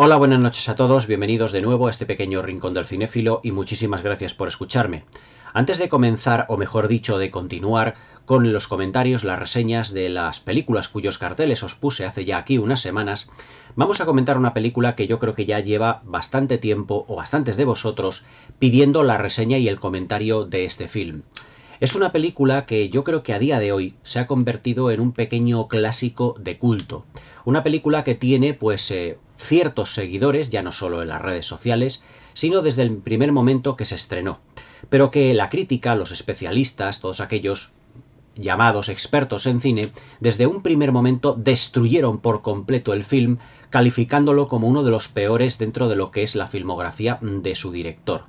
Hola, buenas noches a todos, bienvenidos de nuevo a este pequeño rincón del cinéfilo y muchísimas gracias por escucharme. Antes de comenzar, o mejor dicho, de continuar con los comentarios, las reseñas de las películas cuyos carteles os puse hace ya aquí unas semanas, vamos a comentar una película que yo creo que ya lleva bastante tiempo, o bastantes de vosotros, pidiendo la reseña y el comentario de este film. Es una película que yo creo que a día de hoy se ha convertido en un pequeño clásico de culto. Una película que tiene, pues, ciertos seguidores, ya no solo en las redes sociales, sino desde el primer momento que se estrenó. Pero que la crítica, los especialistas, todos aquellos llamados expertos en cine, desde un primer momento destruyeron por completo el film, calificándolo como uno de los peores dentro de lo que es la filmografía de su director.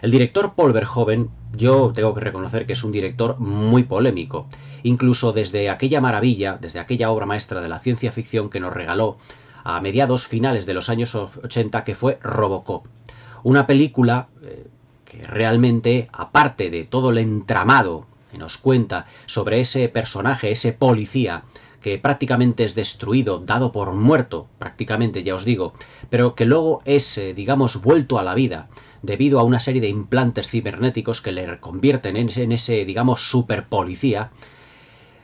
El director Paul Verhoeven, yo tengo que reconocer que es un director muy polémico. Incluso desde aquella maravilla, desde aquella obra maestra de la ciencia ficción que nos regaló a mediados finales de los años 80, que fue Robocop. Una película que realmente, aparte de todo el entramado que nos cuenta sobre ese personaje, ese policía, que prácticamente es destruido, dado por muerto, prácticamente ya os digo, pero que luego es, digamos, vuelto a la vida, debido a una serie de implantes cibernéticos que le convierten en ese, digamos, super policía.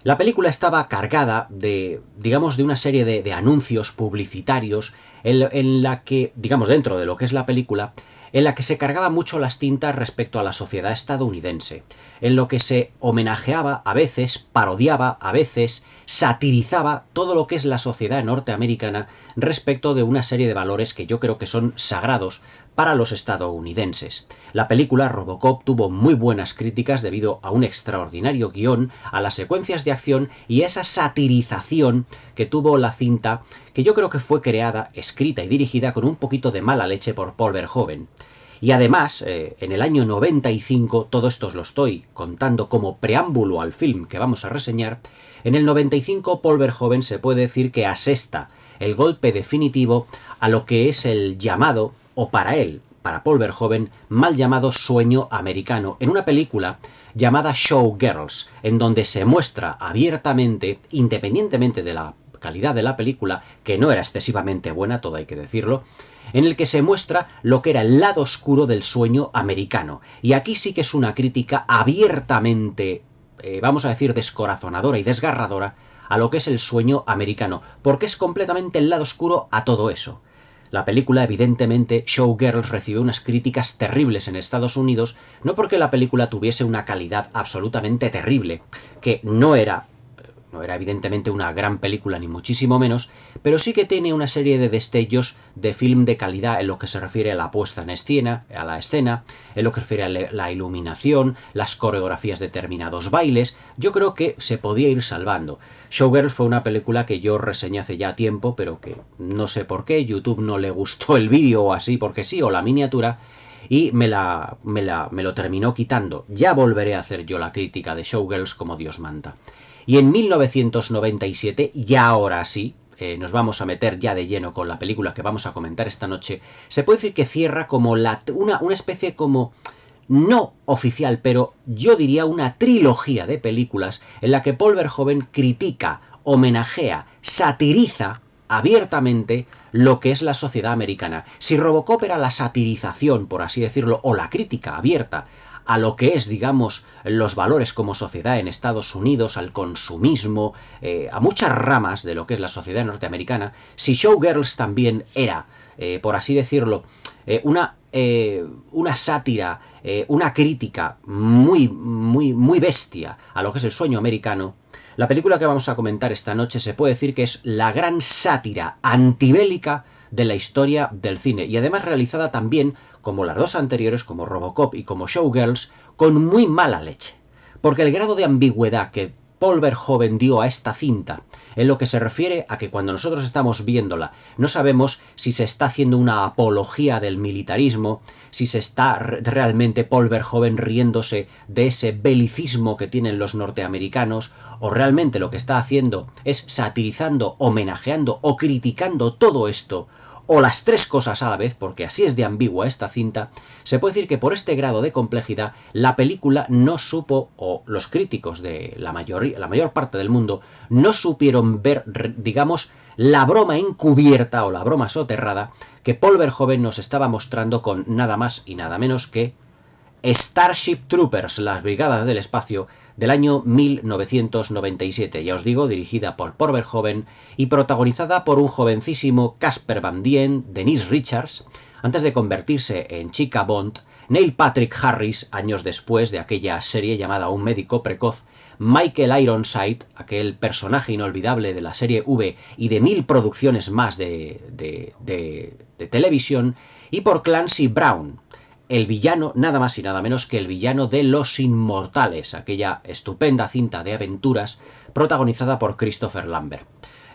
La película estaba cargada de, digamos, de una serie de anuncios publicitarios en la que, digamos, dentro de lo que es la película, en la que se cargaba mucho las tintas respecto a la sociedad estadounidense, en lo que se homenajeaba, a veces parodiaba, a veces satirizaba todo lo que es la sociedad norteamericana respecto de una serie de valores que yo creo que son sagrados para los estadounidenses. La película Robocop tuvo muy buenas críticas debido a un extraordinario guión, a las secuencias de acción y esa satirización que tuvo la cinta, que yo creo que fue creada, escrita y dirigida con un poquito de mala leche por Paul Verhoeven. Y además, en el año 95, todo esto os lo estoy contando como preámbulo al film que vamos a reseñar, en el 95 Paul Verhoeven se puede decir que asesta el golpe definitivo a lo que es el llamado, o para él, para Paul Verhoeven, mal llamado sueño americano, en una película llamada Showgirls, en donde se muestra abiertamente, independientemente de la calidad de la película, que no era excesivamente buena, todo hay que decirlo, en el que se muestra lo que era el lado oscuro del sueño americano. Y aquí sí que es una crítica abiertamente, vamos a decir, descorazonadora y desgarradora a lo que es el sueño americano, porque es completamente el lado oscuro a todo eso. La película, evidentemente, Showgirls recibió unas críticas terribles en Estados Unidos, no porque la película tuviese una calidad absolutamente terrible, que no era evidentemente una gran película ni muchísimo menos, pero sí que tiene una serie de destellos de film de calidad en lo que se refiere a la puesta en escena, en lo que se refiere a la iluminación, las coreografías de determinados bailes. Yo creo que se podía ir salvando. Showgirls fue una película que yo reseñé hace ya tiempo, pero que no sé por qué, YouTube no le gustó el vídeo o así porque sí, o la miniatura, y me lo terminó quitando. Ya volveré a hacer yo la crítica de Showgirls como Dios manda. Y en 1997, ya ahora sí, nos vamos a meter ya de lleno con la película que vamos a comentar esta noche, se puede decir que cierra como una especie como, no oficial, pero yo diría una trilogía de películas en la que Paul Verhoeven critica, homenajea, satiriza abiertamente lo que es la sociedad americana. Si Robocop era la satirización, por así decirlo, o la crítica abierta a lo que es, digamos, los valores como sociedad en Estados Unidos, al consumismo, a muchas ramas de lo que es la sociedad norteamericana, si Showgirls también era, por así decirlo, una sátira, una crítica muy bestia a lo que es el sueño americano, la película que vamos a comentar esta noche se puede decir que es la gran sátira antibélica de la historia del cine, y además realizada también, como las dos anteriores, como Robocop y como Showgirls, con muy mala leche. Porque el grado de ambigüedad que Paul Verhoeven dio a esta cinta, en lo que se refiere a que cuando nosotros estamos viéndola, no sabemos si se está haciendo una apología del militarismo, si se está realmente Paul Verhoeven riéndose de ese belicismo que tienen los norteamericanos, o realmente lo que está haciendo es satirizando, homenajeando o criticando todo esto, o las tres cosas a la vez, porque así es de ambigua esta cinta, se puede decir que por este grado de complejidad la película no supo, o los críticos de la mayor parte del mundo, no supieron ver, digamos, la broma encubierta o la broma soterrada que Paul Verhoeven nos estaba mostrando con nada más y nada menos que Starship Troopers, las Brigadas del Espacio, del año 1997, ya os digo, dirigida por Paul Verhoeven y protagonizada por un jovencísimo Casper Van Dien, Denise Richards, antes de convertirse en chica Bond, Neil Patrick Harris, años después de aquella serie llamada Un médico precoz, Michael Ironside, aquel personaje inolvidable de la serie V y de 1000 producciones más de televisión, y por Clancy Brown, el villano, nada más y nada menos que el villano de Los Inmortales, aquella estupenda cinta de aventuras protagonizada por Christopher Lambert.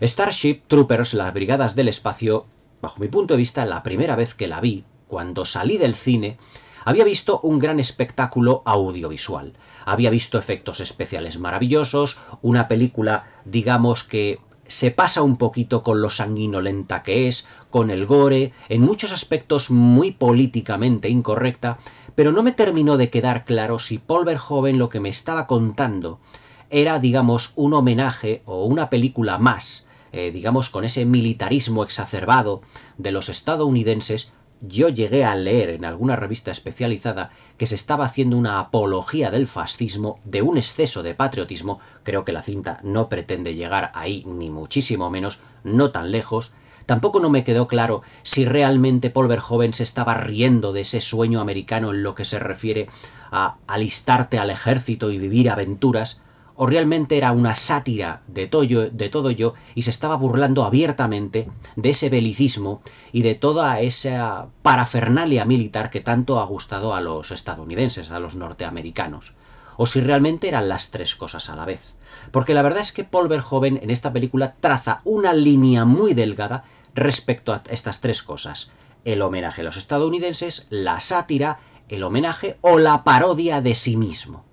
Starship Troopers, las Brigadas del Espacio, bajo mi punto de vista, la primera vez que la vi, cuando salí del cine, había visto un gran espectáculo audiovisual. Había visto efectos especiales maravillosos, una película, digamos que se pasa un poquito con lo sanguinolenta que es, con el gore, en muchos aspectos muy políticamente incorrecta, pero no me terminó de quedar claro si Paul Verhoeven lo que me estaba contando era, digamos, un homenaje o una película más, digamos, con ese militarismo exacerbado de los estadounidenses. Yo llegué a leer en alguna revista especializada que se estaba haciendo una apología del fascismo, de un exceso de patriotismo. Creo que la cinta no pretende llegar ahí, ni muchísimo menos, no tan lejos. Tampoco no me quedó claro si realmente Paul Verhoeven se estaba riendo de ese sueño americano en lo que se refiere a alistarte al ejército y vivir aventuras, o realmente era una sátira de todo ello y se estaba burlando abiertamente de ese belicismo y de toda esa parafernalia militar que tanto ha gustado a los estadounidenses, a los norteamericanos. O si realmente eran las tres cosas a la vez. Porque la verdad es que Paul Verhoeven en esta película traza una línea muy delgada respecto a estas tres cosas: el homenaje a los estadounidenses, la sátira, el homenaje o la parodia de sí mismo.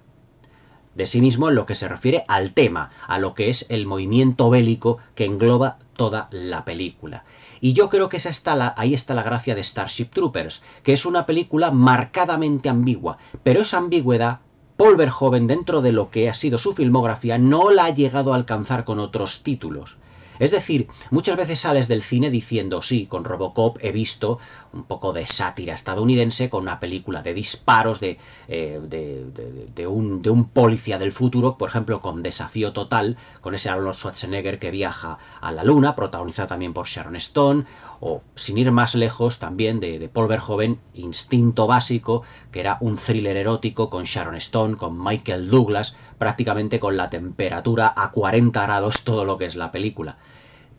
De sí mismo en lo que se refiere al tema, a lo que es el movimiento bélico que engloba toda la película. Y yo creo que ahí está la gracia de Starship Troopers, que es una película marcadamente ambigua, pero esa ambigüedad Paul Verhoeven, dentro de lo que ha sido su filmografía, no la ha llegado a alcanzar con otros títulos. Es decir, muchas veces sales del cine diciendo, sí, con Robocop he visto un poco de sátira estadounidense, con una película de disparos de un policía del futuro, por ejemplo, con Desafío Total, con ese Arnold Schwarzenegger que viaja a la luna, protagonizado también por Sharon Stone, o, sin ir más lejos, también de Paul Verhoeven, Instinto Básico, que era un thriller erótico con Sharon Stone, con Michael Douglas, prácticamente con la temperatura a 40 grados todo lo que es la película.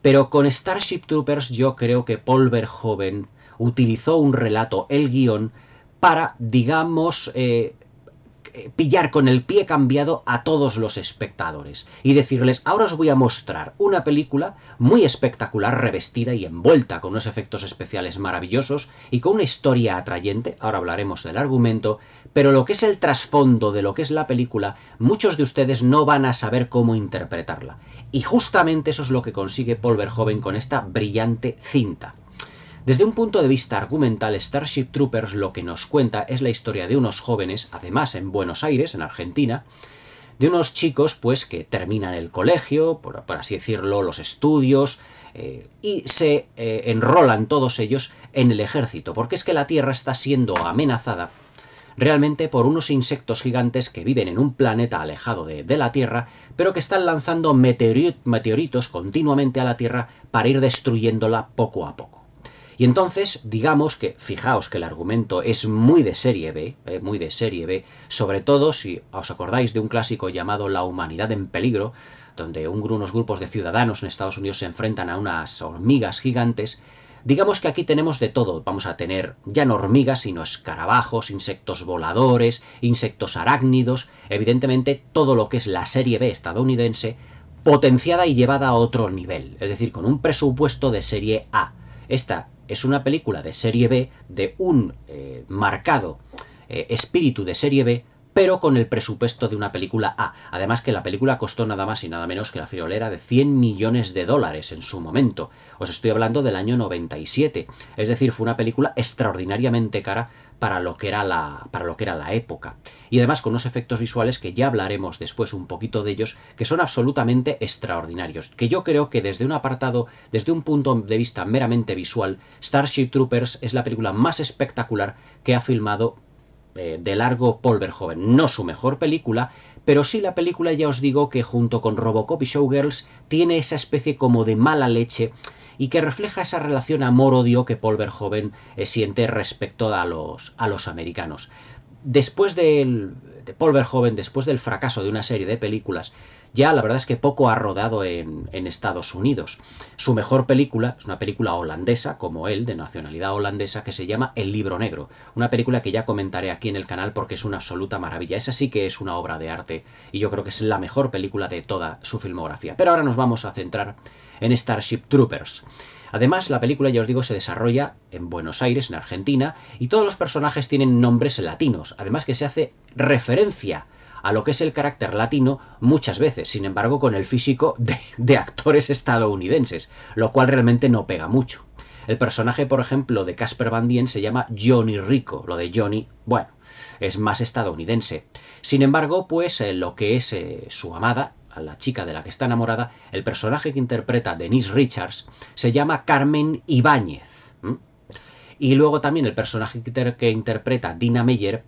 Pero con Starship Troopers yo creo que Paul Verhoeven utilizó un relato, el guión, para, digamos, pillar con el pie cambiado a todos los espectadores y decirles, ahora os voy a mostrar una película muy espectacular, revestida y envuelta con unos efectos especiales maravillosos y con una historia atrayente. Ahora hablaremos del argumento, pero lo que es el trasfondo de lo que es la película, muchos de ustedes no van a saber cómo interpretarla. Y justamente eso es lo que consigue Paul Verhoeven con esta brillante cinta. Desde un punto de vista argumental, Starship Troopers lo que nos cuenta es la historia de unos jóvenes, además en Buenos Aires, en Argentina, de unos chicos pues que terminan el colegio, por así decirlo, los estudios, y se enrolan todos ellos en el ejército, porque es que la Tierra está siendo amenazada realmente por unos insectos gigantes que viven en un planeta alejado de la Tierra, pero que están lanzando meteoritos continuamente a la Tierra para ir destruyéndola poco a poco. Y entonces, digamos que, fijaos que el argumento es muy de serie B, sobre todo si os acordáis de un clásico llamado La humanidad en peligro, donde unos grupos de ciudadanos en Estados Unidos se enfrentan a unas hormigas gigantes. Digamos que aquí tenemos de todo. Vamos a tener ya no hormigas, sino escarabajos, insectos voladores, insectos arácnidos, evidentemente todo lo que es la serie B estadounidense, potenciada y llevada a otro nivel, es decir, con un presupuesto de serie A. Esta es una película de serie B, de un marcado espíritu de serie B, pero con el presupuesto de una película A. Además que la película costó nada más y nada menos que la friolera de 100 millones de dólares en su momento. Os estoy hablando del año 97. Es decir, fue una película extraordinariamente cara para lo que era la época. Y además con unos efectos visuales que ya hablaremos después un poquito de ellos, que son absolutamente extraordinarios. Que yo creo que desde un punto de vista meramente visual, Starship Troopers es la película más espectacular que ha filmado de largo Paul Verhoeven. No su mejor película, pero sí la película, ya os digo, que junto con Robocop y Showgirls tiene esa especie como de mala leche y que refleja esa relación amor-odio que Paul Verhoeven siente respecto a los americanos. Después de Paul Verhoeven, después del fracaso de una serie de películas, ya la verdad es que poco ha rodado en Estados Unidos. Su mejor película es una película holandesa, como él, de nacionalidad holandesa, que se llama El Libro Negro. Una película que ya comentaré aquí en el canal porque es una absoluta maravilla. Esa sí que es una obra de arte y yo creo que es la mejor película de toda su filmografía. Pero ahora nos vamos a centrar en Starship Troopers. Además, la película, ya os digo, se desarrolla en Buenos Aires, en Argentina, y todos los personajes tienen nombres latinos. Además que se hace referencia a lo que es el carácter latino muchas veces, sin embargo con el físico de actores estadounidenses, lo cual realmente no pega mucho. El personaje, por ejemplo, de Casper Van Dien se llama Johnny Rico. Lo de Johnny, bueno, es más estadounidense. Sin embargo, pues lo que es su amada, a la chica de la que está enamorada, el personaje que interpreta Denise Richards se llama Carmen Ibáñez. Y luego también el personaje que interpreta Dina Meyer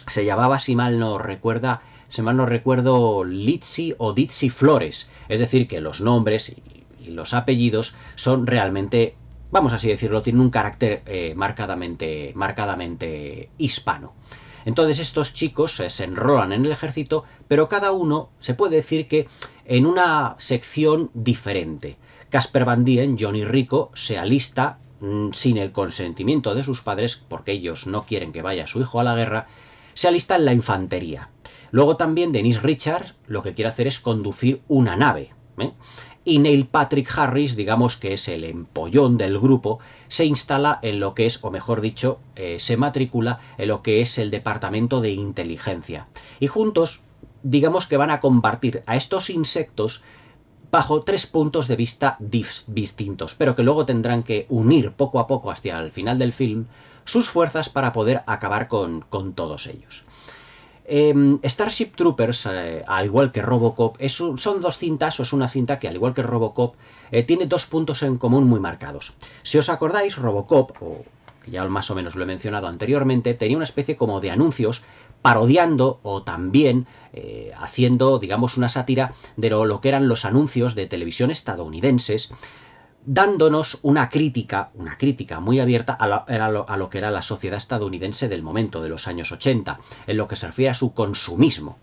se llamaba, si mal no recuerdo, Litsi o Ditsi Flores. Es decir, que los nombres y los apellidos son realmente, vamos así decirlo, tienen un carácter marcadamente hispano. Entonces estos chicos se enrolan en el ejército, pero cada uno se puede decir que en una sección diferente. Casper Van Dien, Johnny Rico, se alista sin el consentimiento de sus padres, porque ellos no quieren que vaya su hijo a la guerra, se alista en la infantería. Luego también Denise Richards lo que quiere hacer es conducir una nave, y Neil Patrick Harris, digamos que es el empollón del grupo, se instala en lo que es, o mejor dicho, se matricula en lo que es el departamento de inteligencia. Y juntos, digamos que van a combatir a estos insectos bajo 3 puntos de vista distintos, pero que luego tendrán que unir poco a poco hacia el final del film sus fuerzas para poder acabar con todos ellos. Starship Troopers, al igual que Robocop, son dos cintas, o es una cinta que, al igual que Robocop, tiene 2 puntos en común muy marcados. Si os acordáis, Robocop, que ya más o menos lo he mencionado anteriormente, tenía una especie como de anuncios parodiando o también haciendo, digamos, una sátira de lo que eran los anuncios de televisión estadounidenses, dándonos una crítica muy abierta a lo que era la sociedad estadounidense del momento, de los años 80, en lo que se refiere a su consumismo.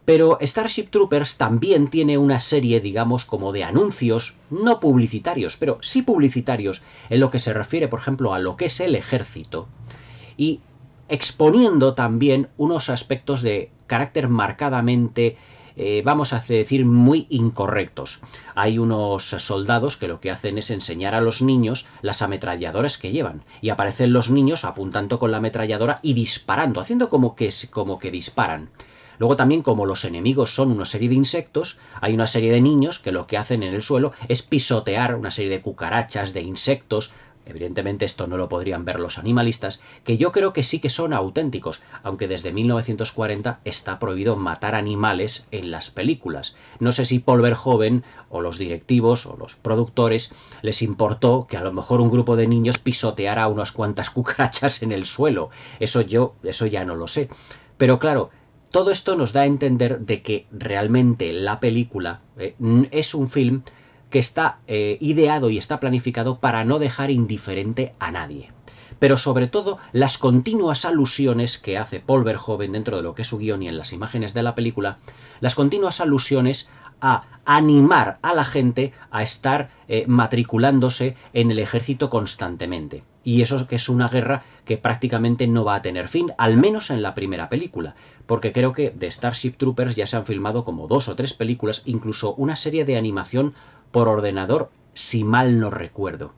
Pero Starship Troopers también tiene una serie, digamos, como de anuncios, no publicitarios, pero sí publicitarios, en lo que se refiere, por ejemplo, a lo que es el ejército, y exponiendo también unos aspectos de carácter marcadamente vamos a decir, muy incorrectos. Hay unos soldados que lo que hacen es enseñar a los niños las ametralladoras que llevan, y aparecen los niños apuntando con la ametralladora y disparando, haciendo como que disparan. Luego también, como los enemigos son una serie de insectos, hay una serie de niños que lo que hacen en el suelo es pisotear una serie de cucarachas, de insectos. Evidentemente esto no lo podrían ver los animalistas, que yo creo que sí que son auténticos, aunque desde 1940 está prohibido matar animales en las películas. No sé si Paul Verhoeven o los directivos o los productores les importó que a lo mejor un grupo de niños pisoteara unas cuantas cucarachas en el suelo. Eso ya no lo sé. Pero claro, todo esto nos da a entender de que realmente la película es un film que está ideado y está planificado para no dejar indiferente a nadie. Pero sobre todo las continuas alusiones que hace Paul Verhoeven dentro de lo que es su guión y en las imágenes de la película, las continuas alusiones a animar a la gente a estar matriculándose en el ejército constantemente. Y eso que es una guerra que prácticamente no va a tener fin, al menos en la primera película, porque creo que de Starship Troopers ya se han filmado como 2 o 3 películas, incluso una serie de animación por ordenador, si mal no recuerdo.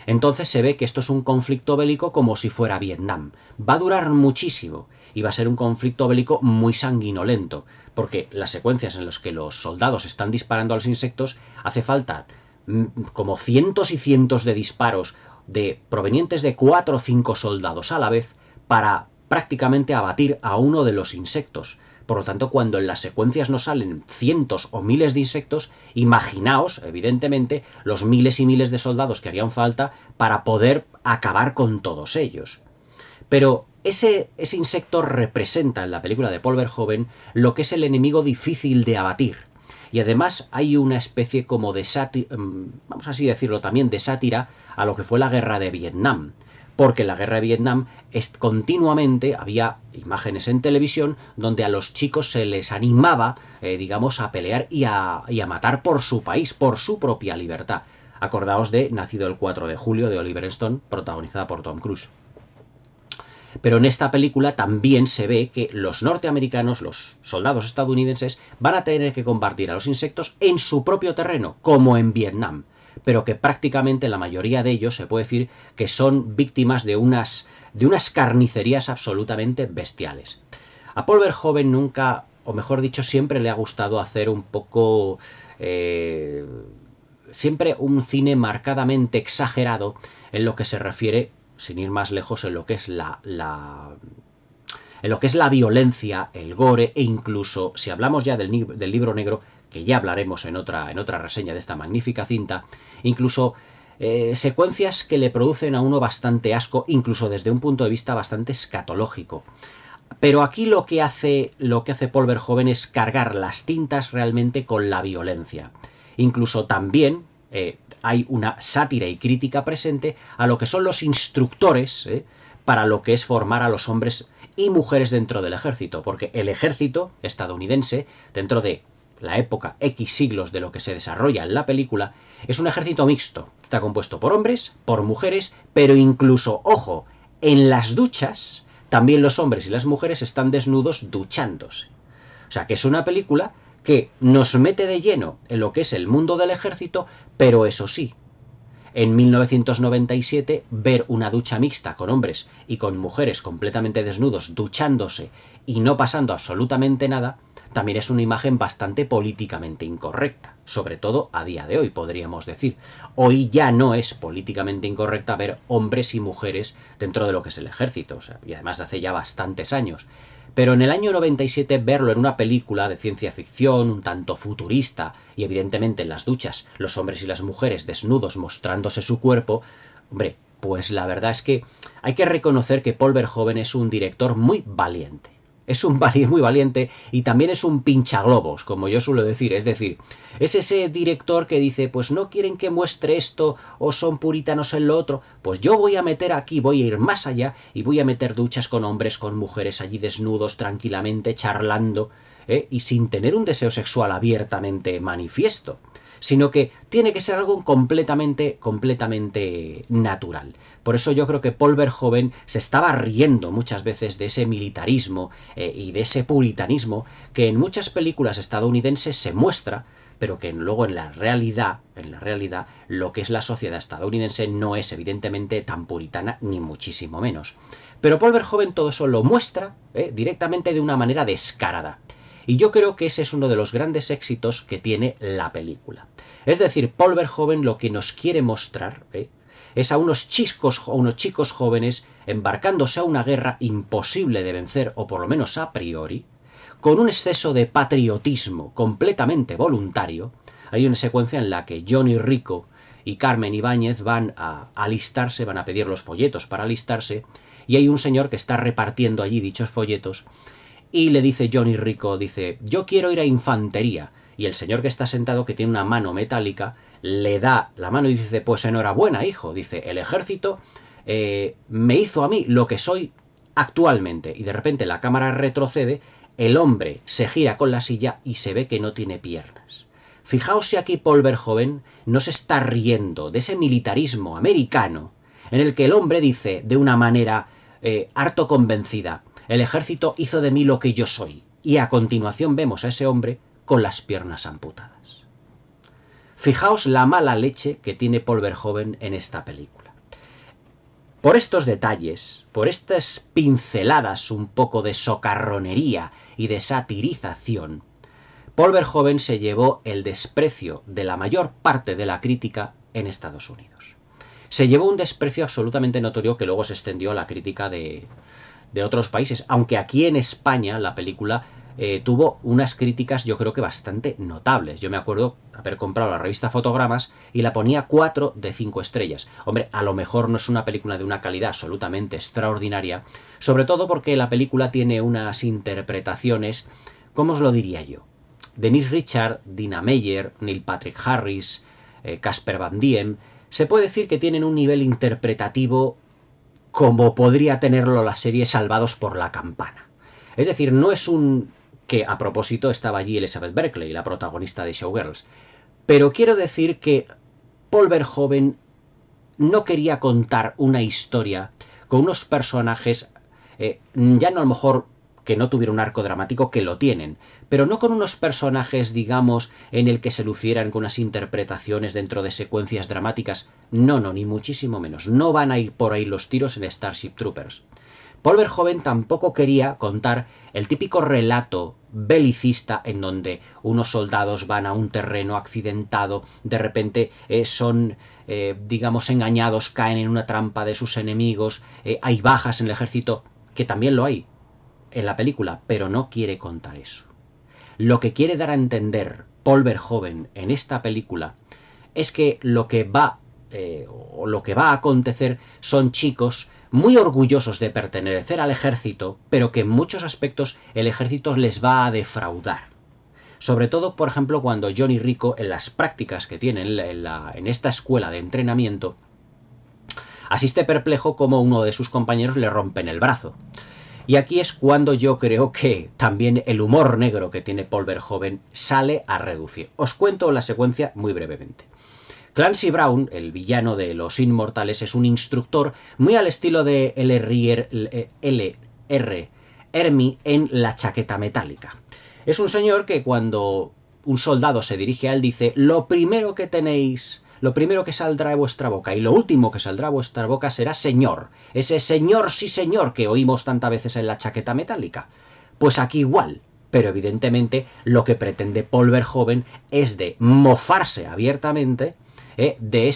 Entonces se ve que esto es un conflicto bélico como si fuera Vietnam. Va a durar muchísimo y va a ser un conflicto bélico muy sanguinolento, porque las secuencias en las que los soldados están disparando a los insectos hace falta como cientos y cientos de disparos provenientes de 4 o 5 soldados a la vez para prácticamente abatir a uno de los insectos. Por lo tanto, cuando en las secuencias nos salen cientos o miles de insectos, imaginaos, evidentemente, los miles y miles de soldados que harían falta para poder acabar con todos ellos. Pero ese insecto representa en la película de Paul Verhoeven lo que es el enemigo difícil de abatir. Y además hay una especie como de sátira, vamos así decirlo también, de sátira a lo que fue la guerra de Vietnam. Porque en la guerra de Vietnam continuamente había imágenes en televisión donde a los chicos se les animaba, digamos, a pelear y a matar por su país, por su propia libertad. Acordaos de Nacido el 4 de julio de Oliver Stone, protagonizada por Tom Cruise. Pero en esta película también se ve que los norteamericanos, los soldados estadounidenses, van a tener que combatir a los insectos en su propio terreno, como en Vietnam, pero que prácticamente la mayoría de ellos se puede decir que son víctimas de unas carnicerías absolutamente bestiales. A Paul Verhoeven nunca, o mejor dicho, siempre le ha gustado hacer un poco... siempre un cine marcadamente exagerado en lo que se refiere, sin ir más lejos, en lo que es la violencia, el gore, e incluso, si hablamos ya del Libro Negro, que ya hablaremos en otra reseña de esta magnífica cinta, incluso secuencias que le producen a uno bastante asco, incluso desde un punto de vista bastante escatológico. Pero aquí lo que hace Paul Verhoeven es cargar las tintas realmente con la violencia. Incluso también hay una sátira y crítica presente a lo que son los instructores para lo que es formar a los hombres y mujeres dentro del ejército, porque el ejército estadounidense, dentro de la época X siglos de lo que se desarrolla en la película, es un ejército mixto. Está compuesto por hombres, por mujeres, pero incluso, ojo, en las duchas también los hombres y las mujeres están desnudos duchándose. O sea que es una película que nos mete de lleno en lo que es el mundo del ejército, pero eso sí, en 1997 ver una ducha mixta con hombres y con mujeres completamente desnudos duchándose y no pasando absolutamente nada, también es una imagen bastante políticamente incorrecta, sobre todo a día de hoy, podríamos decir. Hoy ya no es políticamente incorrecta ver hombres y mujeres dentro de lo que es el ejército, o sea, y además hace ya bastantes años. Pero en el año 97 verlo en una película de ciencia ficción, un tanto futurista, y evidentemente en las duchas los hombres y las mujeres desnudos mostrándose su cuerpo, hombre, pues la verdad es que hay que reconocer que Paul Verhoeven es un director muy valiente. Es un muy valiente y también es un pinchaglobos, como yo suelo decir. Es decir, es ese director que dice, pues no quieren que muestre esto o son puritanos en lo otro, pues yo voy a meter aquí, voy a ir más allá y voy a meter duchas con hombres, con mujeres allí desnudos, tranquilamente, charlando, y sin tener un deseo sexual abiertamente manifiesto, sino que tiene que ser algo completamente natural. Por eso yo creo que Paul Verhoeven se estaba riendo muchas veces de ese militarismo y de ese puritanismo que en muchas películas estadounidenses se muestra, pero que luego en la realidad, lo que es la sociedad estadounidense no es evidentemente tan puritana, ni muchísimo menos. Pero Paul Verhoeven todo eso lo muestra directamente de una manera descarada. Y yo creo que ese es uno de los grandes éxitos que tiene la película. Es decir, Paul Verhoeven lo que nos quiere mostrar es a unos chicos jóvenes embarcándose a una guerra imposible de vencer, o por lo menos a priori, con un exceso de patriotismo completamente voluntario. Hay una secuencia en la que Johnny Rico y Carmen Ibáñez van a alistarse, van a pedir los folletos para alistarse, y hay un señor que está repartiendo allí dichos folletos, y le dice Johnny Rico, dice, yo quiero ir a infantería. Y el señor que está sentado, que tiene una mano metálica, le da la mano y dice, pues enhorabuena, hijo. Dice, el ejército me hizo a mí lo que soy actualmente. Y de repente la cámara retrocede, el hombre se gira con la silla y se ve que no tiene piernas. Fijaos si aquí Paul Verhoeven no se está riendo de ese militarismo americano, en el que el hombre dice de una manera harto convencida, el ejército hizo de mí lo que yo soy. Y a continuación vemos a ese hombre con las piernas amputadas. Fijaos la mala leche que tiene Paul Verhoeven en esta película. Por estos detalles, por estas pinceladas un poco de socarronería y de satirización, Paul Verhoeven se llevó el desprecio de la mayor parte de la crítica en Estados Unidos. Se llevó un desprecio absolutamente notorio que luego se extendió a la crítica de otros países, aunque aquí en España la película tuvo unas críticas yo creo que bastante notables. Yo me acuerdo haber comprado la revista Fotogramas y la ponía 4 de 5 estrellas. Hombre, a lo mejor no es una película de una calidad absolutamente extraordinaria, sobre todo porque la película tiene unas interpretaciones, ¿cómo os lo diría yo? Denise Richards, Dina Meyer, Neil Patrick Harris, Casper Van Dien, se puede decir que tienen un nivel interpretativo como podría tenerlo la serie Salvados por la Campana. Es decir, no es un... que a propósito estaba allí Elizabeth Berkley, la protagonista de Showgirls. Pero quiero decir que Paul Verhoeven no quería contar una historia con unos personajes, ya no a lo mejor que no tuviera un arco dramático, que lo tienen, pero no con unos personajes, digamos, en el que se lucieran con unas interpretaciones dentro de secuencias dramáticas. No, ni muchísimo menos. No van a ir por ahí los tiros en Starship Troopers. Paul Verhoeven tampoco quería contar el típico relato belicista en donde unos soldados van a un terreno accidentado, de repente son, digamos, engañados, caen en una trampa de sus enemigos, hay bajas en el ejército, que también lo hay en la película, pero no quiere contar eso. Lo que quiere dar a entender Paul Verhoeven en esta película es que lo que va a acontecer son chicos muy orgullosos de pertenecer al ejército, pero que en muchos aspectos el ejército les va a defraudar. Sobre todo, por ejemplo, cuando Johnny Rico, en las prácticas que tiene en esta escuela de entrenamiento, asiste perplejo como uno de sus compañeros le rompen el brazo. Y aquí es cuando yo creo que también el humor negro que tiene Paul Verhoeven sale a reducir. Os cuento la secuencia muy brevemente. Clancy Brown, el villano de Los Inmortales, es un instructor muy al estilo de L.R. Ermey en La Chaqueta Metálica. Es un señor que cuando un soldado se dirige a él dice: lo primero que saldrá de vuestra boca y lo último que saldrá de vuestra boca será señor. Ese señor, sí señor, que oímos tantas veces en La Chaqueta Metálica. Pues aquí igual. Pero evidentemente lo que pretende Paul Verhoeven es de mofarse abiertamente de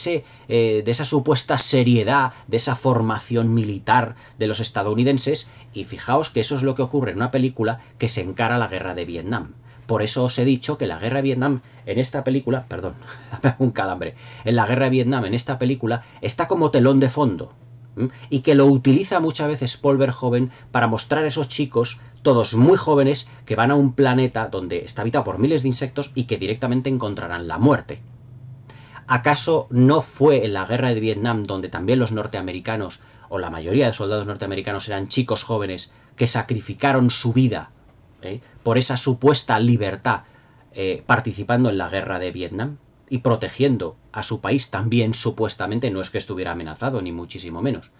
esa supuesta seriedad, de esa formación militar de los estadounidenses, y fijaos que eso es lo que ocurre en una película que se encara a la guerra de Vietnam. Por eso os he dicho que la guerra de Vietnam en esta película, perdón, un calambre, en la guerra de Vietnam en esta película está como telón de fondo, y que lo utiliza muchas veces Paul Verhoeven para mostrar a esos chicos, todos muy jóvenes, que van a un planeta donde está habitado por miles de insectos y que directamente encontrarán la muerte. ¿Acaso no fue en la guerra de Vietnam donde también los norteamericanos, o la mayoría de soldados norteamericanos, eran chicos jóvenes que sacrificaron su vida por esa supuesta libertad participando en la guerra de Vietnam y protegiendo a su país también supuestamente? No es que estuviera amenazado, ni muchísimo menos.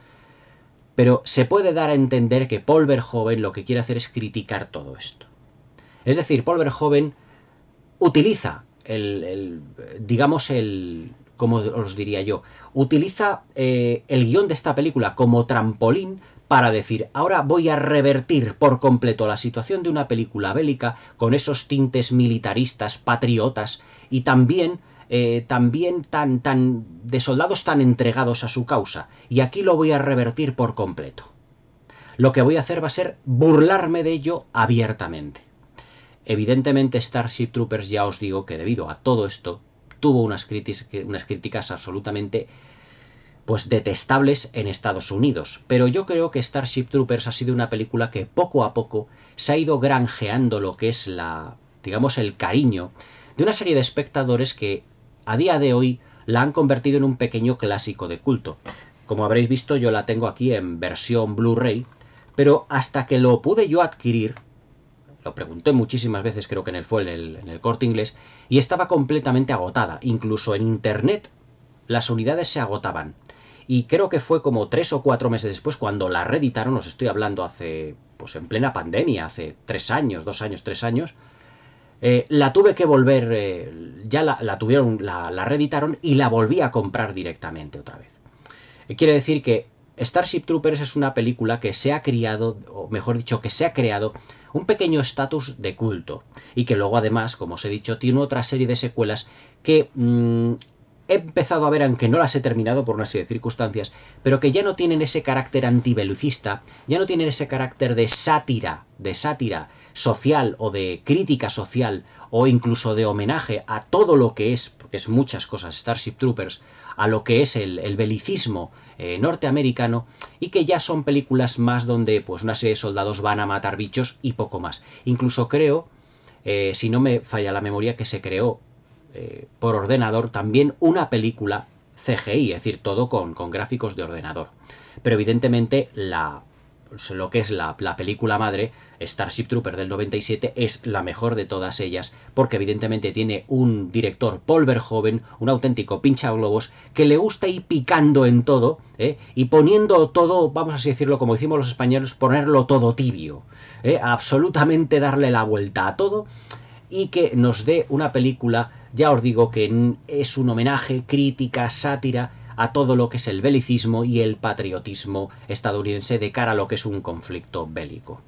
Pero se puede dar a entender que Paul Verhoeven lo que quiere hacer es criticar todo esto. Es decir, Paul Verhoeven utiliza ¿cómo os diría yo? Utiliza el guión de esta película como trampolín para decir: ahora voy a revertir por completo la situación de una película bélica con esos tintes militaristas, patriotas y también de soldados tan entregados a su causa. Y aquí lo voy a revertir por completo. Lo que voy a hacer va a ser burlarme de ello abiertamente. Evidentemente Starship Troopers, ya os digo que debido a todo esto tuvo unas críticas absolutamente detestables en Estados Unidos, pero yo creo que Starship Troopers ha sido una película que poco a poco se ha ido granjeando lo que es el cariño de una serie de espectadores que a día de hoy la han convertido en un pequeño clásico de culto. Como habréis visto, yo la tengo aquí en versión Blu-ray, pero hasta que lo pude yo adquirir, lo pregunté muchísimas veces, creo que en el Corte Inglés, y estaba completamente agotada. Incluso en internet las unidades se agotaban. Y creo que fue como 3 o 4 meses después cuando la reeditaron, os estoy hablando hace, en plena pandemia, hace 3 años, 2 años, 3 años, la tuve que volver, ya la reeditaron y la volví a comprar directamente otra vez. Quiere decir que Starship Troopers es una película que se ha criado, o mejor dicho, que se ha creado un pequeño estatus de culto y que luego además, como os he dicho, tiene otra serie de secuelas que he empezado a ver, aunque no las he terminado por una serie de circunstancias, pero que ya no tienen ese carácter antibelicista, ya no tienen ese carácter de sátira social o de crítica social o incluso de homenaje a todo lo que es, porque es muchas cosas Starship Troopers, a lo que es el belicismo norteamericano, y que ya son películas más donde pues una serie de soldados van a matar bichos y poco más. Incluso creo, si no me falla la memoria, que se creó por ordenador también una película CGI, es decir, todo con gráficos de ordenador. Pero evidentemente lo que es la película madre, Starship Trooper del 97, es la mejor de todas ellas, porque evidentemente tiene un director, Paul Verhoeven, un auténtico pinchaglobos, que le gusta ir picando en todo, y poniendo todo, vamos a así decirlo, como decimos los españoles, ponerlo todo tibio, absolutamente darle la vuelta a todo, y que nos dé una película, ya os digo que es un homenaje, crítica, sátira a todo lo que es el belicismo y el patriotismo estadounidense de cara a lo que es un conflicto bélico.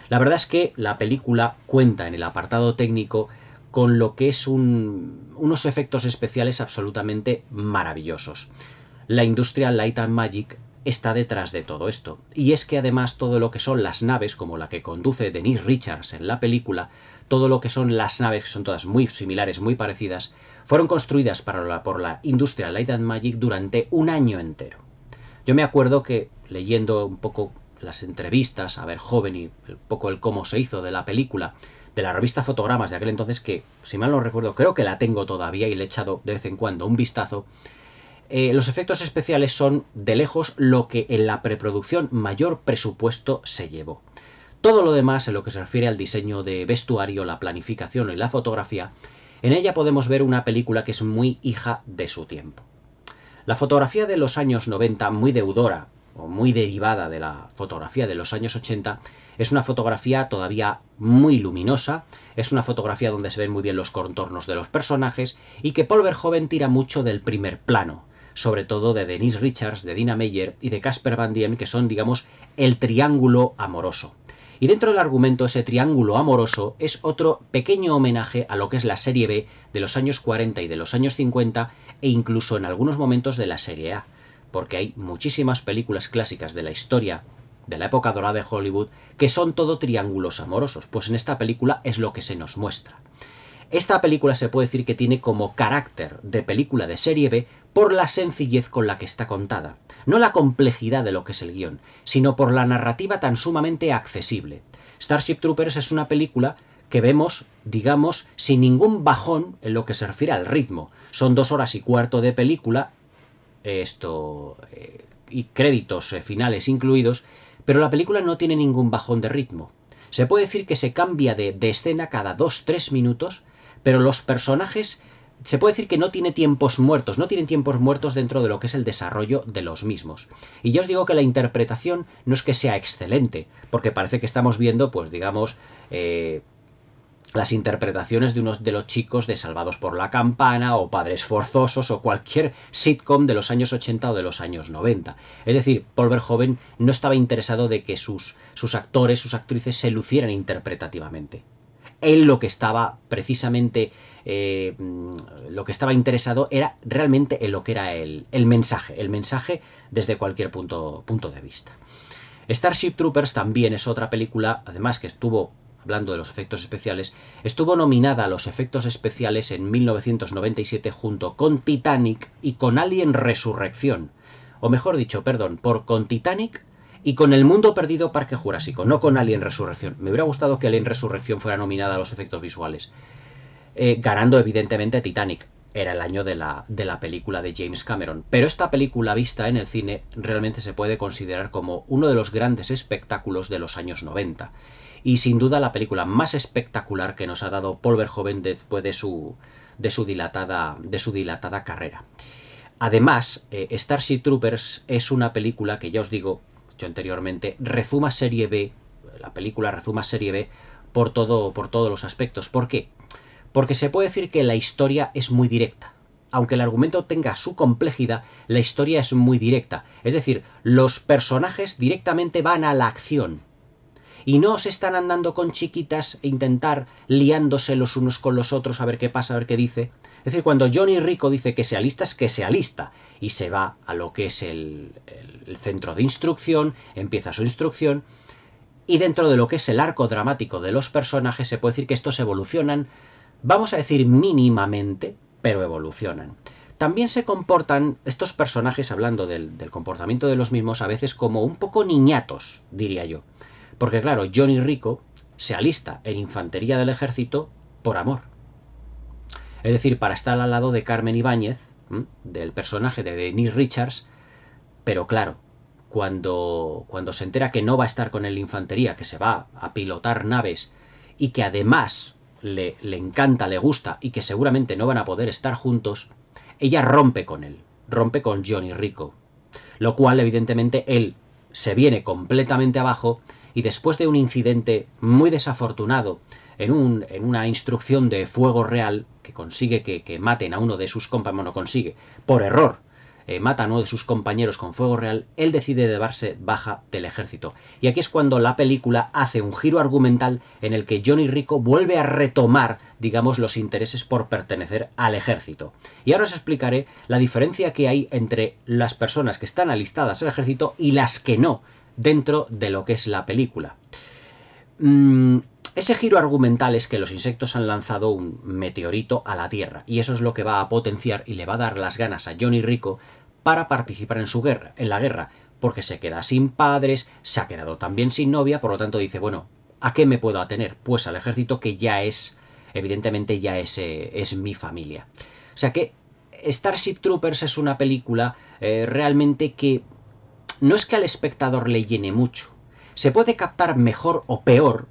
La verdad es que la película cuenta en el apartado técnico con lo que es unos efectos especiales absolutamente maravillosos. La industria Light and Magic está detrás de todo esto. Y es que además todo lo que son las naves, como la que conduce Denise Richards en la película, todo lo que son las naves, que son todas muy similares, muy parecidas, fueron construidas por la industria Light and Magic durante un año entero. Yo me acuerdo que leyendo un poco las entrevistas a Verhoeven y un poco el cómo se hizo de la película, de la revista Fotogramas de aquel entonces, que si mal no recuerdo creo que la tengo todavía y le he echado de vez en cuando un vistazo, los efectos especiales son de lejos lo que en la preproducción mayor presupuesto se llevó. Todo lo demás, en lo que se refiere al diseño de vestuario, la planificación y la fotografía, en ella podemos ver una película que es muy hija de su tiempo. La fotografía de los años 90, muy deudora o muy derivada de la fotografía de los años 80, es una fotografía todavía muy luminosa, es una fotografía donde se ven muy bien los contornos de los personajes y que Paul Verhoeven tira mucho del primer plano, sobre todo de Denise Richards, de Dina Meyer y de Casper Van Dien, que son, digamos, el triángulo amoroso. Y dentro del argumento, ese triángulo amoroso es otro pequeño homenaje a lo que es la serie B de los años 40 y de los años 50 e incluso en algunos momentos de la serie A, porque hay muchísimas películas clásicas de la historia de la época dorada de Hollywood que son todo triángulos amorosos, pues en esta película es lo que se nos muestra. Esta película se puede decir que tiene como carácter de película de serie B por la sencillez con la que está contada. No la complejidad de lo que es el guión, sino por la narrativa tan sumamente accesible. Starship Troopers es una película que vemos, digamos, sin ningún bajón en lo que se refiere al ritmo. Son 2 horas y cuarto de película, y créditos finales incluidos, pero la película no tiene ningún bajón de ritmo. Se puede decir que se cambia de escena cada 2-3 minutos, pero los personajes, se puede decir que no tienen tiempos muertos dentro de lo que es el desarrollo de los mismos. Y ya os digo que la interpretación no es que sea excelente, porque parece que estamos viendo, pues digamos, las interpretaciones de los chicos de Salvados por la Campana o Padres Forzosos o cualquier sitcom de los años 80 o de los años 90. Es decir, Paul Verhoeven no estaba interesado de que sus actores, sus actrices se lucieran interpretativamente. Él lo que estaba precisamente, lo que estaba interesado era realmente en lo que era el mensaje desde cualquier punto de vista. Starship Troopers también es otra película, además que estuvo, hablando de los efectos especiales, estuvo nominada a los efectos especiales en 1997 junto con Titanic y con Alien Resurrección. O mejor dicho, perdón, con Titanic y con El Mundo Perdido Parque Jurásico, no con Alien Resurrección. Me hubiera gustado que Alien Resurrección fuera nominada a los efectos visuales. Ganando evidentemente Titanic. Era el año de la película de James Cameron. Pero esta película vista en el cine realmente se puede considerar como uno de los grandes espectáculos de los años 90. Y sin duda la película más espectacular que nos ha dado Paul Verhoeven después de su dilatada carrera. Además, Starship Troopers es una película que, ya os digo, anteriormente, rezuma serie B, la película rezuma serie B por todos los aspectos. ¿Por qué? Porque se puede decir que la historia es muy directa. aunque el argumento tenga su complejidad, la historia es muy directa. Es decir, los personajes directamente van a la acción. Y no se están andando con chiquitas e intentar liándose los unos con los otros a ver qué pasa, a ver qué dice. Es decir, cuando Johnny Rico dice que se alista, es que se alista. Y se va a lo que es el centro de instrucción, empieza su instrucción. Y dentro de lo que es el arco dramático de los personajes, se puede decir que estos evolucionan, vamos a decir mínimamente, pero evolucionan. También se comportan estos personajes, hablando del comportamiento de los mismos, a veces como un poco niñatos, diría yo. Porque claro, Johnny Rico se alista en infantería del ejército por amor. Es decir, para estar al lado de Carmen Ibáñez, del personaje de Denise Richards, pero claro, cuando se entera que no va a estar con él en infantería, que se va a pilotar naves y que además le encanta, le gusta y que seguramente no van a poder estar juntos, ella rompe con él, rompe con Johnny Rico. Lo cual, evidentemente, él se viene completamente abajo y después de un incidente muy desafortunado en una instrucción de fuego real que consigue que maten a uno de sus compañeros, no consigue, por error, mata a uno de sus compañeros con fuego real, él decide darse baja del ejército. Y aquí es cuando la película hace un giro argumental en el que Johnny Rico vuelve a retomar, digamos, los intereses por pertenecer al ejército. Y ahora os explicaré la diferencia que hay entre las personas que están alistadas al ejército y las que no, dentro de lo que es la película. Ese giro argumental es que los insectos han lanzado un meteorito a la Tierra, y eso es lo que va a potenciar y le va a dar las ganas a Johnny Rico para participar en la guerra, porque se queda sin padres, se ha quedado también sin novia, por lo tanto dice, bueno, ¿a qué me puedo atener? Pues al ejército, que ya es, evidentemente ya es mi familia. O sea que Starship Troopers es una película realmente que no es que al espectador le llene mucho. Se puede captar mejor o peor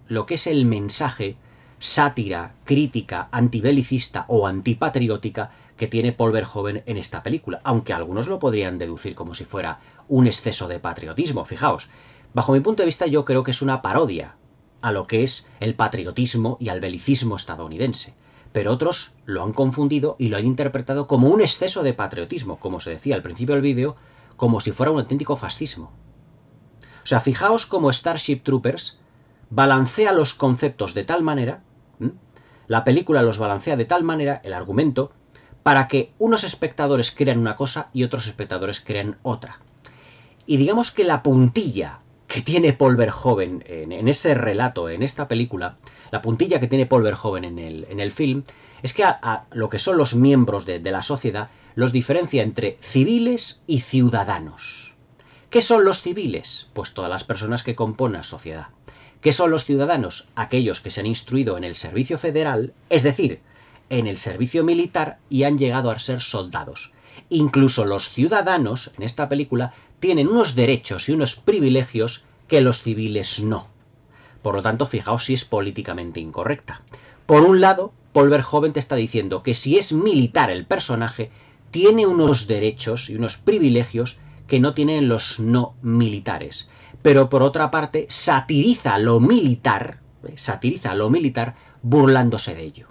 lo que es el mensaje, sátira, crítica, antibelicista o antipatriótica que tiene Paul Verhoeven en esta película, aunque algunos lo podrían deducir como si fuera un exceso de patriotismo. Fijaos, bajo mi punto de vista yo creo que es una parodia a lo que es el patriotismo y al belicismo estadounidense, pero otros lo han confundido y lo han interpretado como un exceso de patriotismo, como se decía al principio del vídeo, como si fuera un auténtico fascismo. O sea, fijaos cómo Starship Troopers balancea los conceptos de tal manera, la película los balancea de tal manera, el argumento, para que unos espectadores crean una cosa y otros espectadores crean otra. Y digamos que la puntilla que tiene Paul Verhoeven en ese relato, en esta película, la puntilla que tiene Paul Verhoeven en el film, es que a lo que son los miembros de la sociedad los diferencia entre civiles y ciudadanos. ¿Qué son los civiles? Pues todas las personas que componen la sociedad. ¿Qué son los ciudadanos? Aquellos que se han instruido en el servicio federal, es decir, en el servicio militar y han llegado a ser soldados. Incluso los ciudadanos, en esta película, tienen unos derechos y unos privilegios que los civiles no. Por lo tanto, fijaos si es políticamente incorrecta. Por un lado, Paul Verhoeven te está diciendo que si es militar el personaje, tiene unos derechos y unos privilegios que no tienen los no militares. Pero por otra parte, satiriza lo militar burlándose de ello.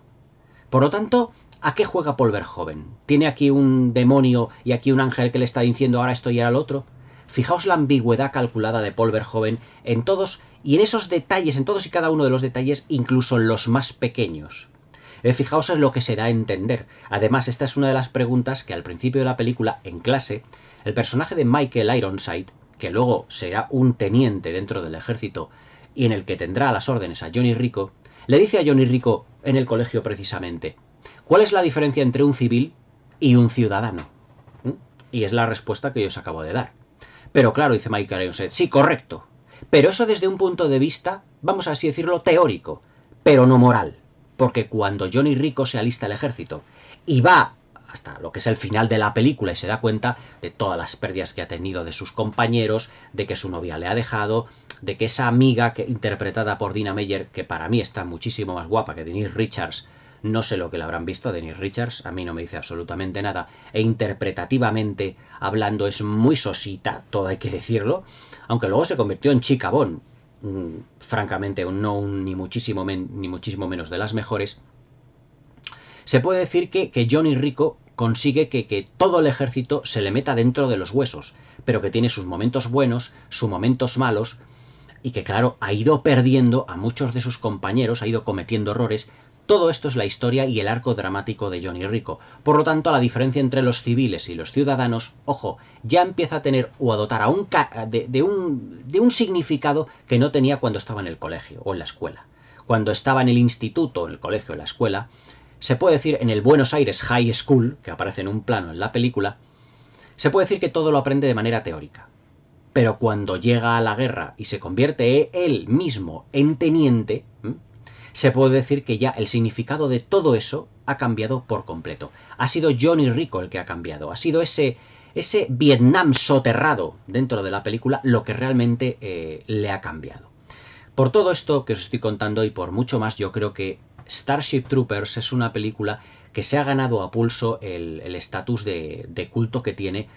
Por lo tanto, ¿a qué juega Paul Verhoeven? ¿Tiene aquí un demonio y aquí un ángel que le está diciendo ahora esto y ahora lo otro? Fijaos la ambigüedad calculada de Paul Verhoeven en todos y en esos detalles, en todos y cada uno de los detalles, incluso en los más pequeños. Fijaos en lo que se da a entender. Además, esta es una de las preguntas que al principio de la película, en clase, el personaje de Michael Ironside, que luego será un teniente dentro del ejército y en el que tendrá a las órdenes a Johnny Rico, le dice a Johnny Rico en el colegio precisamente, ¿cuál es la diferencia entre un civil y un ciudadano? Y es la respuesta que yo os acabo de dar. Pero claro, dice Michael Ironside, sí, correcto. Pero eso desde un punto de vista, vamos a así decirlo, teórico, pero no moral. Porque cuando Johnny Rico se alista al ejército y va hasta lo que es el final de la película y se da cuenta de todas las pérdidas que ha tenido de sus compañeros, de que su novia le ha dejado, de que esa amiga interpretada por Dina Meyer, que para mí está muchísimo más guapa que Denise Richards, no sé lo que le habrán visto a Denise Richards, a mí no me dice absolutamente nada, e interpretativamente hablando es muy sosita, todo hay que decirlo, aunque luego se convirtió en chica Bond, francamente ni muchísimo menos de las mejores. Se puede decir que Johnny Rico consigue que todo el ejército se le meta dentro de los huesos, pero que tiene sus momentos buenos, sus momentos malos, y que claro, ha ido perdiendo a muchos de sus compañeros, ha ido cometiendo errores. Todo esto es la historia y el arco dramático de Johnny Rico. Por lo tanto, la diferencia entre los civiles y los ciudadanos, ojo, ya empieza a tener o a dotar de un significado que no tenía cuando estaba en el colegio o en la escuela. Cuando estaba en el instituto, en el colegio, en la escuela, se puede decir en el Buenos Aires High School, que aparece en un plano en la película, se puede decir que todo lo aprende de manera teórica. Pero cuando llega a la guerra y se convierte él mismo en teniente, se puede decir que ya el significado de todo eso ha cambiado por completo. Ha sido Johnny Rico el que ha cambiado. Ha sido ese Vietnam soterrado dentro de la película lo que realmente le ha cambiado. Por todo esto que os estoy contando y por mucho más, yo creo que Starship Troopers es una película que se ha ganado a pulso el estatus de culto que tiene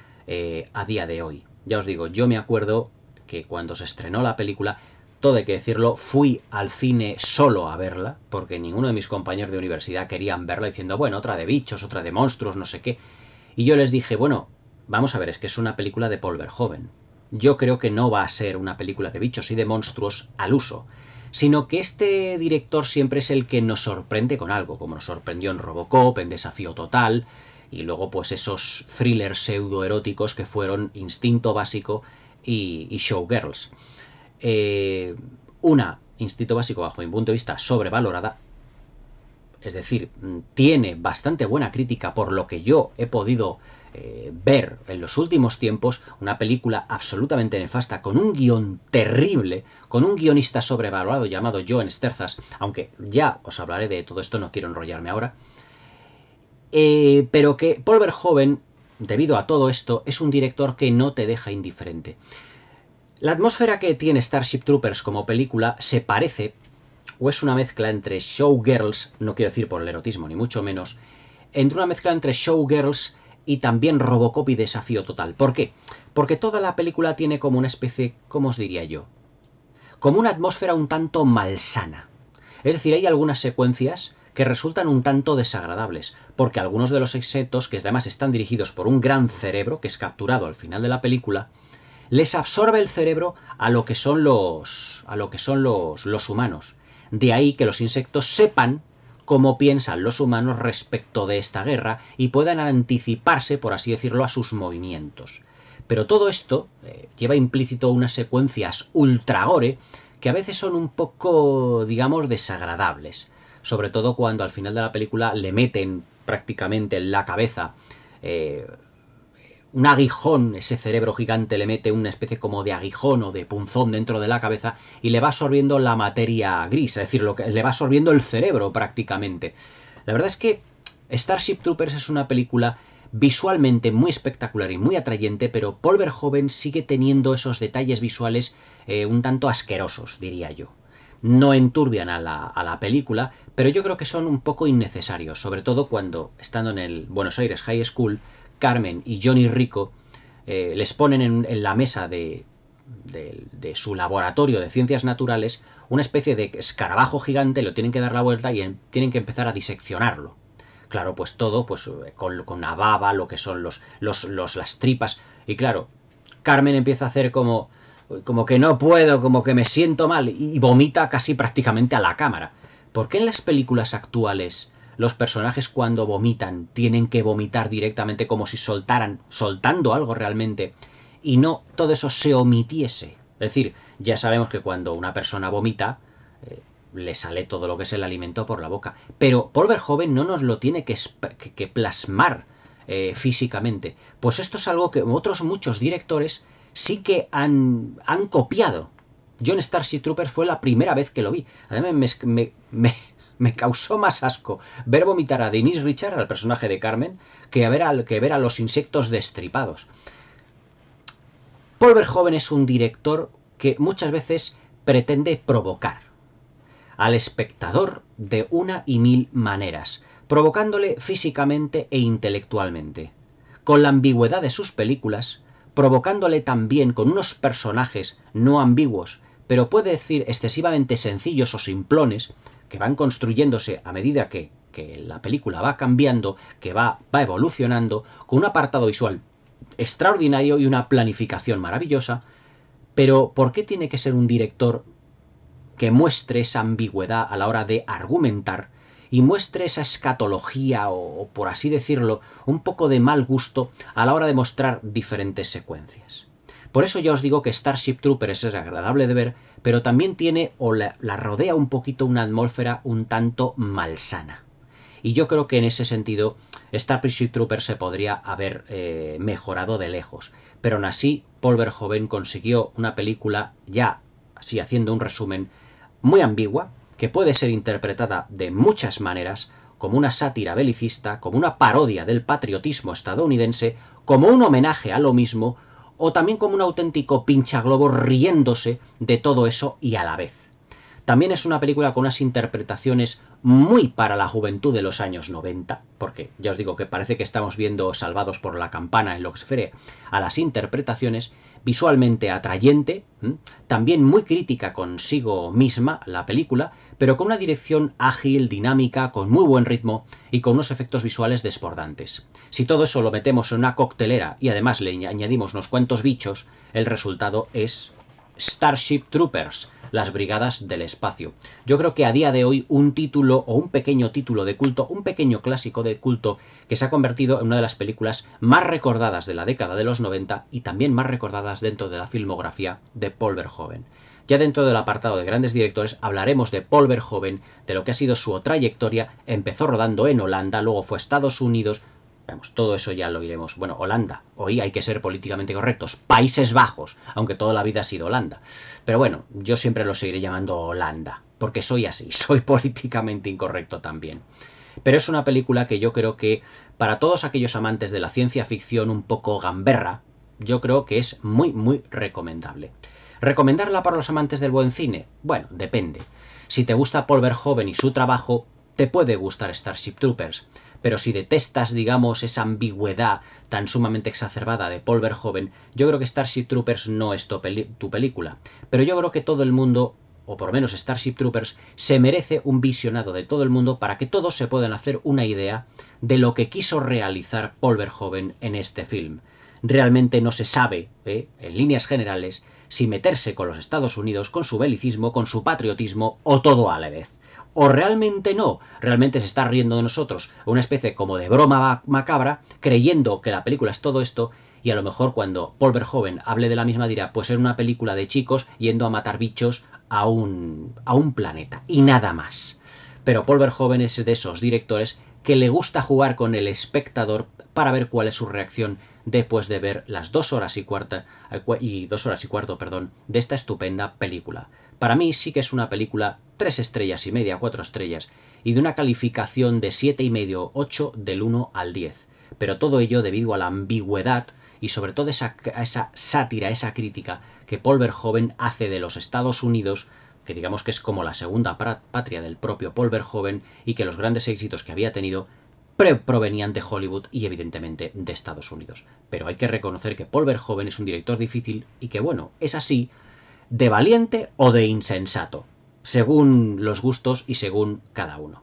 a día de hoy. Ya os digo, yo me acuerdo que cuando se estrenó la película, todo hay que decirlo, fui al cine solo a verla, porque ninguno de mis compañeros de universidad querían verla diciendo, bueno, otra de bichos, otra de monstruos, no sé qué. Y yo les dije, bueno, vamos a ver, es que es una película de Paul Verhoeven. Yo creo que no va a ser una película de bichos y de monstruos al uso, sino que este director siempre es el que nos sorprende con algo, como nos sorprendió en Robocop, en Desafío Total, y luego pues esos thrillers pseudoeróticos que fueron Instinto Básico y Showgirls. Instinto Básico, bajo mi punto de vista, sobrevalorada, es decir, tiene bastante buena crítica por lo que yo he podido ver en los últimos tiempos, una película absolutamente nefasta, con un guión terrible, con un guionista sobrevalorado llamado Joan Sterzas, aunque ya os hablaré de todo esto, no quiero enrollarme ahora, pero que Paul Verhoeven, debido a todo esto, es un director que no te deja indiferente. La atmósfera que tiene Starship Troopers como película se parece, o es una mezcla entre Showgirls, no quiero decir por el erotismo ni mucho menos, entre una mezcla entre Showgirls y también Robocop y Desafío Total. ¿Por qué? Porque toda la película tiene como una especie, ¿cómo os diría yo? Como una atmósfera un tanto malsana. Es decir, hay algunas secuencias que resultan un tanto desagradables, porque algunos de los exentos, que además están dirigidos por un gran cerebro, que es capturado al final de la película, les absorbe el cerebro a lo que son los humanos. De ahí que los insectos sepan cómo piensan los humanos respecto de esta guerra y puedan anticiparse, por así decirlo, a sus movimientos. Pero todo esto lleva implícito unas secuencias ultra gore que a veces son un poco, digamos, desagradables. Sobre todo cuando al final de la película le meten prácticamente en la cabeza un aguijón, ese cerebro gigante le mete una especie como de aguijón o de punzón dentro de la cabeza y le va absorbiendo la materia gris, es decir, le va absorbiendo el cerebro prácticamente. La verdad es que Starship Troopers es una película visualmente muy espectacular y muy atrayente, pero Paul Verhoeven sigue teniendo esos detalles visuales un tanto asquerosos, diría yo. No enturbian a la película, pero yo creo que son un poco innecesarios, sobre todo cuando, estando en el Buenos Aires High School, Carmen y Johnny Rico les ponen en la mesa de su laboratorio de ciencias naturales una especie de escarabajo gigante, lo tienen que dar la vuelta y tienen que empezar a diseccionarlo. Claro, pues todo pues con una baba, lo que son las tripas. Y claro, Carmen empieza a hacer como que no puedo, como que me siento mal, y vomita casi prácticamente a la cámara. ¿Por qué en las películas actuales los personajes cuando vomitan tienen que vomitar directamente como si soltando algo realmente, y no todo eso se omitiese? Es decir, ya sabemos que cuando una persona vomita, le sale todo lo que es el alimento por la boca. Pero Paul Verhoeven no nos lo tiene que plasmar físicamente. Pues esto es algo que otros muchos directores sí que han copiado. Yo en Starship Troopers fue la primera vez que lo vi. Además me causó más asco ver vomitar a Denise Richards, al personaje de Carmen, que ver a los insectos destripados. Paul Verhoeven es un director que muchas veces pretende provocar al espectador de una y mil maneras, provocándole físicamente e intelectualmente, con la ambigüedad de sus películas, provocándole también con unos personajes no ambiguos, pero puede decir excesivamente sencillos o simplones, que van construyéndose a medida que que la película va cambiando, que va evolucionando, con un apartado visual extraordinario y una planificación maravillosa, pero ¿por qué tiene que ser un director que muestre esa ambigüedad a la hora de argumentar y muestre esa escatología o, por así decirlo, un poco de mal gusto a la hora de mostrar diferentes secuencias? Por eso ya os digo que Starship Troopers es agradable de ver, pero también tiene o la rodea un poquito una atmósfera un tanto malsana. Y yo creo que en ese sentido Starship Troopers se podría haber mejorado de lejos. Pero aún así, Paul Verhoeven consiguió una película, ya así haciendo un resumen, muy ambigua, que puede ser interpretada de muchas maneras, como una sátira belicista, como una parodia del patriotismo estadounidense, como un homenaje a lo mismo, o también como un auténtico pinchaglobo riéndose de todo eso y a la vez. También es una película con unas interpretaciones muy para la juventud de los años 90, porque ya os digo que parece que estamos viendo Salvados por la Campana en lo que se refiere a las interpretaciones, visualmente atrayente, también muy crítica consigo misma la película, pero con una dirección ágil, dinámica, con muy buen ritmo y con unos efectos visuales desbordantes. Si todo eso lo metemos en una coctelera y además le añadimos unos cuantos bichos, el resultado es Starship Troopers, las brigadas del espacio. Yo creo que a día de hoy un título o un pequeño título de culto, un pequeño clásico de culto que se ha convertido en una de las películas más recordadas de la década de los 90 y también más recordadas dentro de la filmografía de Paul Verhoeven. Ya dentro del apartado de grandes directores hablaremos de Paul Verhoeven, de lo que ha sido su trayectoria. Empezó rodando en Holanda, luego fue a Estados Unidos. Vamos, todo eso ya lo iremos. Bueno, Holanda, hoy hay que ser políticamente correctos. Países Bajos, aunque toda la vida ha sido Holanda. Pero bueno, yo siempre lo seguiré llamando Holanda, porque soy así, soy políticamente incorrecto también. Pero es una película que yo creo que para todos aquellos amantes de la ciencia ficción un poco gamberra, yo creo que es muy, muy recomendable. ¿Recomendarla para los amantes del buen cine? Bueno, depende. Si te gusta Paul Verhoeven y su trabajo, te puede gustar Starship Troopers. Pero si detestas, digamos, esa ambigüedad tan sumamente exacerbada de Paul Verhoeven, yo creo que Starship Troopers no es tu película. Pero yo creo que todo el mundo, o por lo menos Starship Troopers, se merece un visionado de todo el mundo para que todos se puedan hacer una idea de lo que quiso realizar Paul Verhoeven en este film. Realmente no se sabe, en líneas generales, si meterse con los Estados Unidos, con su belicismo, con su patriotismo o todo a la vez. O realmente no, realmente se está riendo de nosotros, una especie como de broma macabra, creyendo que la película es todo esto, y a lo mejor cuando Paul Verhoeven hable de la misma dirá, pues es una película de chicos yendo a matar bichos a un planeta, y nada más. Pero Paul Verhoeven es de esos directores que le gusta jugar con el espectador para ver cuál es su reacción después de ver las 2 horas y cuarto, de esta estupenda película. Para mí sí que es una película 3 estrellas y media, 4 estrellas, y de una calificación de 7,5, 8 del 1 al 10. Pero todo ello debido a la ambigüedad y sobre todo esa sátira, esa crítica que Paul Verhoeven hace de los Estados Unidos, que digamos que es como la segunda patria del propio Paul Verhoeven, y que los grandes éxitos que había tenido provenían de Hollywood y evidentemente de Estados Unidos. Pero hay que reconocer que Paul Verhoeven es un director difícil y que, bueno, es así, de valiente o de insensato, según los gustos y según cada uno.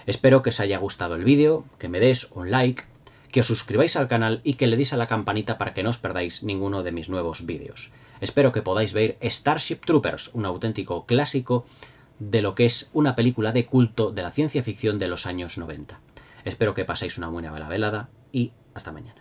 Espero que os haya gustado el vídeo, que me des un like, que os suscribáis al canal y que le deis a la campanita para que no os perdáis ninguno de mis nuevos vídeos. Espero que podáis ver Starship Troopers, un auténtico clásico de lo que es una película de culto de la ciencia ficción de los años 90. Espero que paséis una buena velada y hasta mañana.